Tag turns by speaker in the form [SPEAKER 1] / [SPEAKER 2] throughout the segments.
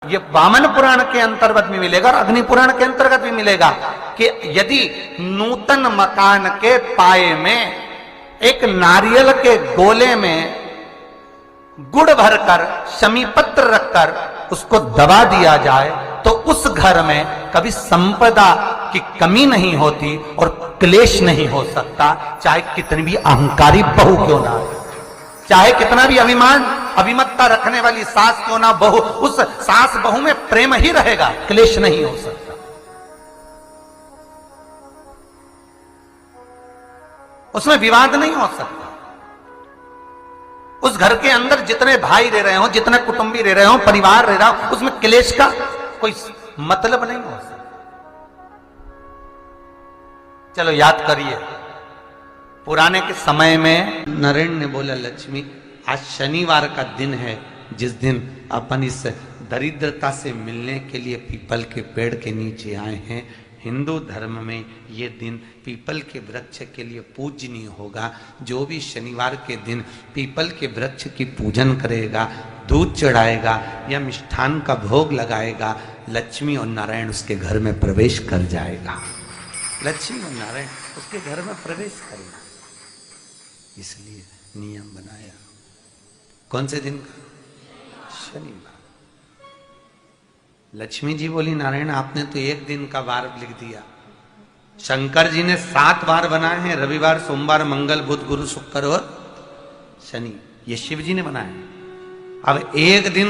[SPEAKER 1] ये वामन पुराण के अंतर्गत भी मिलेगा और अग्नि पुराण के अंतर्गत भी मिलेगा कि यदि नूतन मकान के पाए में एक नारियल के गोले में गुड़ भरकर शमी पत्र रखकर उसको दबा दिया जाए तो उस घर में कभी संपदा की कमी नहीं होती और क्लेश नहीं हो सकता, चाहे कितनी भी अहंकारी बहू क्यों ना हो, चाहे कितना भी अभिमान अभिमत्ता रखने वाली सास क्यों ना बहू, उस सास बहू में प्रेम ही रहेगा, क्लेश नहीं हो सकता। उसमें विवाद नहीं हो सकता। उस घर के अंदर जितने भाई रह रहे हो, जितने कुटुंबी रह रहे हो, परिवार रह रहा हो, उसमें क्लेश का कोई मतलब नहीं हो सकता। चलो याद करिए, पुराने के समय में नरेंद्र ने बोला, लक्ष्मी आज शनिवार का दिन है जिस दिन अपन इस दरिद्रता से मिलने के लिए पीपल के पेड़ के नीचे आए हैं। हिंदू धर्म में ये दिन पीपल के वृक्ष के लिए पूजनीय होगा। जो भी शनिवार के दिन पीपल के वृक्ष की पूजन करेगा, दूध चढ़ाएगा या मिष्ठान का भोग लगाएगा, लक्ष्मी और नारायण उसके घर में प्रवेश कर जाएगा। लक्ष्मी और नारायण उसके घर में प्रवेश करेगा, इसलिए नियम बनाया। कौन से दिन का? शनिवार। लक्ष्मी जी बोली, नारायण आपने तो एक दिन का वार लिख दिया। शंकर जी ने 7 वार बनाए हैं, रविवार, सोमवार, मंगल, बुध, गुरु, शुक्र और शनि। ये शिव जी ने बनाया। अब एक दिन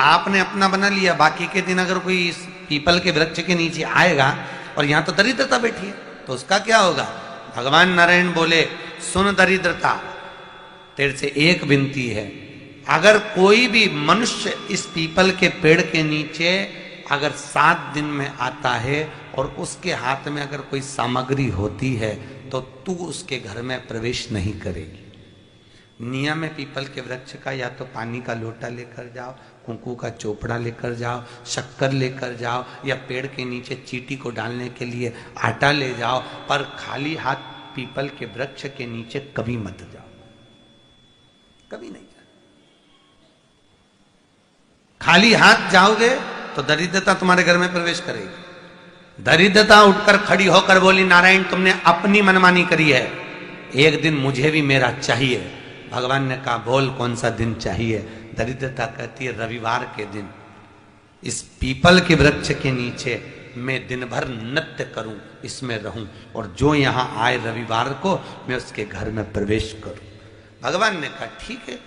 [SPEAKER 1] आपने अपना बना लिया, बाकी के दिन अगर कोई इस पीपल के वृक्ष के नीचे आएगा और यहां तो दरिद्रता बैठी है तो उसका क्या होगा? भगवान नारायण बोले, सुन दरिद्रता, तेरे से एक विनती है, अगर कोई भी मनुष्य इस पीपल के पेड़ के नीचे अगर 7 दिन में आता है और उसके हाथ में अगर कोई सामग्री होती है तो तू उसके घर में प्रवेश नहीं करेगी। नियम है पीपल के वृक्ष का, या तो पानी का लोटा लेकर जाओ, कुंकू का चोपड़ा लेकर जाओ, शक्कर लेकर जाओ, या पेड़ के नीचे चींटी को डालने के लिए आटा ले जाओ, पर खाली हाथ पीपल के वृक्ष के नीचे कभी मत जाओ, कभी नहीं जाओ। खाली हाथ जाओगे तो दरिद्रता तुम्हारे घर में प्रवेश करेगी। दरिद्रता उठकर खड़ी होकर बोली, नारायण तुमने अपनी मनमानी करी है, एक दिन मुझे भी मेरा चाहिए। भगवान ने कहा, बोल कौन सा दिन चाहिए? दरिद्रता कहती है, रविवार के दिन इस पीपल के वृक्ष के नीचे मैं दिन भर नृत्य करूं, इसमें रहूं, और जो यहां आए रविवार को मैं उसके घर में प्रवेश करूं। भगवान ने कहा, ठीक है।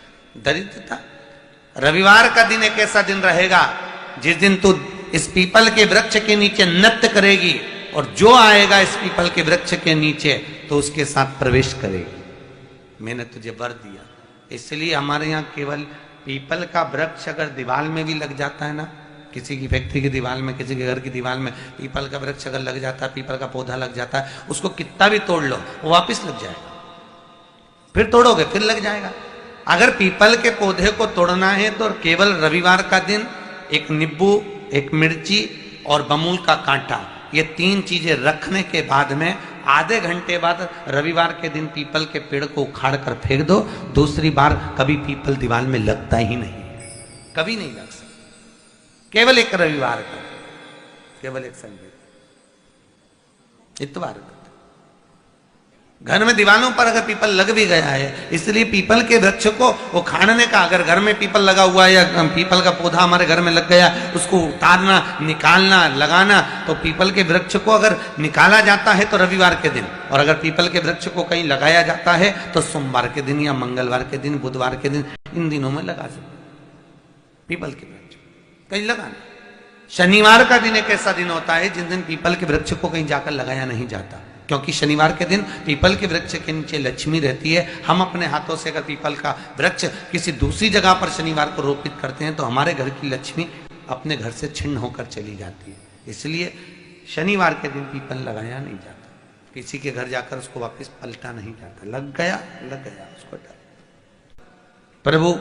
[SPEAKER 1] दरिद्रता, रविवार का दिन एक ऐसा दिन रहेगा जिस दिन तू इस पीपल के वृक्ष के नीचे नृत्य करेगी और जो आएगा इस पीपल के वृक्ष के नीचे तो उसके साथ प्रवेश करेगी। मैंने तुझे वर दिया। इसलिए हमारे यहाँ केवल पीपल का वृक्ष अगर दीवार में भी लग जाता है ना, किसी की फैक्ट्री की दीवार में, किसी के घर की दीवार में पीपल का वृक्ष अगर लग जाता है, पीपल का पौधा लग जाता है, उसको कितना भी तोड़ लो वो वापिस लग जाएगा। फिर तोड़ोगे फिर लग जाएगा। अगर पीपल के पौधे को तोड़ना है तो केवल रविवार का दिन एक नींबू, एक मिर्ची और बमूल का कांटा, ये 3 चीजें रखने के बाद में आधे घंटे बाद रविवार के दिन पीपल के पेड़ को उखाड़ कर फेंक दो। दूसरी बार कभी पीपल दीवार में लगता ही नहीं, कभी नहीं लग सकता। केवल एक रविवार का, केवल एक संडे, इतवार का। घर में दीवारों पर अगर पीपल लग भी गया है, इसलिए पीपल के वृक्ष को उखाड़ने का, अगर घर में पीपल लगा हुआ है या पीपल का पौधा हमारे घर में लग गया, उसको उतारना, निकालना, लगाना, तो पीपल के वृक्ष को अगर निकाला जाता है तो रविवार के दिन, और अगर पीपल के वृक्ष को कहीं लगाया जाता है तो सोमवार के दिन या मंगलवार के दिन, बुधवार के दिन, इन दिनों में लगा सकते पीपल के वृक्ष कहीं लगाना। शनिवार का दिन एक ऐसा दिन होता है जिस दिन पीपल के वृक्ष को कहीं जाकर लगाया नहीं जाता, क्योंकि शनिवार के दिन पीपल के वृक्ष के नीचे लक्ष्मी रहती है। हम अपने हाथों से अगर पीपल का वृक्ष किसी दूसरी जगह पर शनिवार को रोपित करते हैं तो हमारे घर की लक्ष्मी अपने घर से छिन्न होकर चली जाती है। इसलिए शनिवार के दिन पीपल लगाया नहीं जाता, किसी के घर जाकर उसको वापस पलटा नहीं जाता। लग गया उसको डाल। प्रभु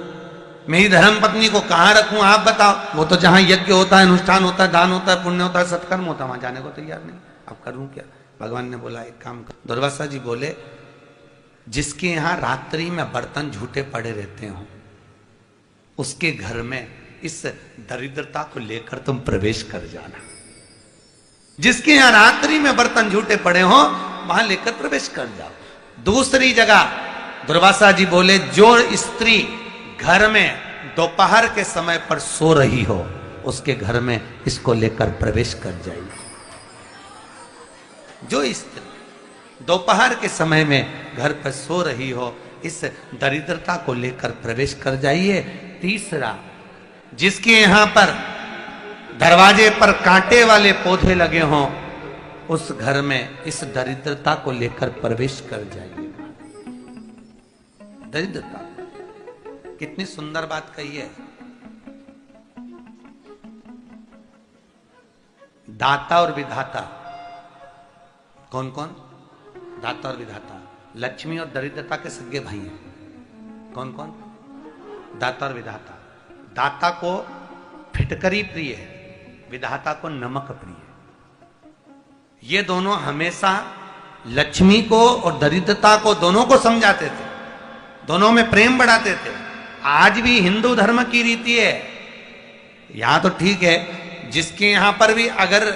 [SPEAKER 1] मेरी धर्म पत्नी को कहाँ रखूं आप बताओ? वो तो जहां यज्ञ होता है, अनुष्ठान होता है, दान होता है, पुण्य होता है, सत्कर्म होता है, वहां जाने को तैयार नहीं। अब करूं क्या? भगवान ने बोला, एक काम कर। दुर्वासा जी बोले, जिसके यहां रात्रि में बर्तन झूठे पड़े रहते हो उसके घर में इस दरिद्रता को लेकर तुम प्रवेश कर जाना। जिसके यहां रात्रि में बर्तन झूठे पड़े हो वहां लेकर प्रवेश कर जाओ। दूसरी जगह दुर्वासा जी बोले, जो स्त्री घर में दोपहर के समय पर सो रही हो उसके घर में इसको लेकर प्रवेश कर जाइए। जो स्त्री दोपहर के समय में घर पर सो रही हो इस दरिद्रता को लेकर प्रवेश कर जाइए। तीसरा, जिसके यहां पर दरवाजे पर कांटे वाले पौधे लगे हों उस घर में इस दरिद्रता को लेकर प्रवेश कर जाइए। दरिद्रता, कितनी सुंदर बात कही है। दाता और विधाता, कौन कौन? दाता और विधाता। लक्ष्मी और दरिद्रता के सगे भाई हैं। कौन कौन? दाता और विधाता। दाता को फिटकरी प्रिय है, विधाता को नमक प्रिय है। ये दोनों हमेशा लक्ष्मी को और दरिद्रता को दोनों को समझाते थे, दोनों में प्रेम बढ़ाते थे। आज भी हिंदू धर्म की रीति है। यहां तो ठीक है, जिसके यहां पर भी अगर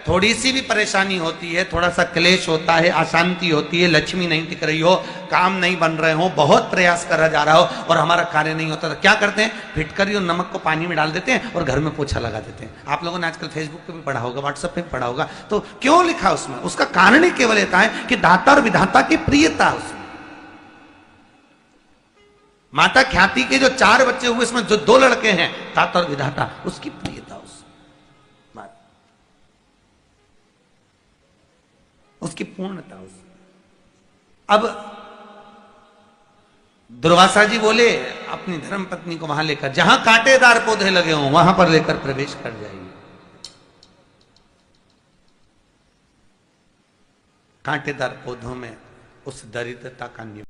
[SPEAKER 1] थोड़ी सी भी परेशानी होती है, थोड़ा सा क्लेश होता है, अशांति होती है, लक्ष्मी नहीं टिक रही हो, काम नहीं बन रहे हो, बहुत प्रयास करा जा रहा हो और हमारा कार्य नहीं होता, तो क्या करते हैं? फिटकरी और नमक को पानी में डाल देते हैं और घर में पोछा लगा देते हैं। आप लोगों ने आजकल फेसबुक पे भी पढ़ा होगा, व्हाट्सएप पे भी पढ़ा होगा। तो क्यों लिखा उसमें? उसका कारण ही केवल यह है कि दाता और विधाता की प्रियता उसमें। माता ख्याति के जो 4 बच्चे हुए इसमें जो 2 लड़के हैं, दाता और विधाता, उसकी प्रियता उसकी पूर्णता उसमें। अब दुर्वासा जी बोले अपनी धर्म पत्नी को वहां लेकर, जहां कांटेदार पौधे लगे हों वहां पर लेकर प्रवेश कर जाइए। कांटेदार पौधों में उस दरिद्रता का निवास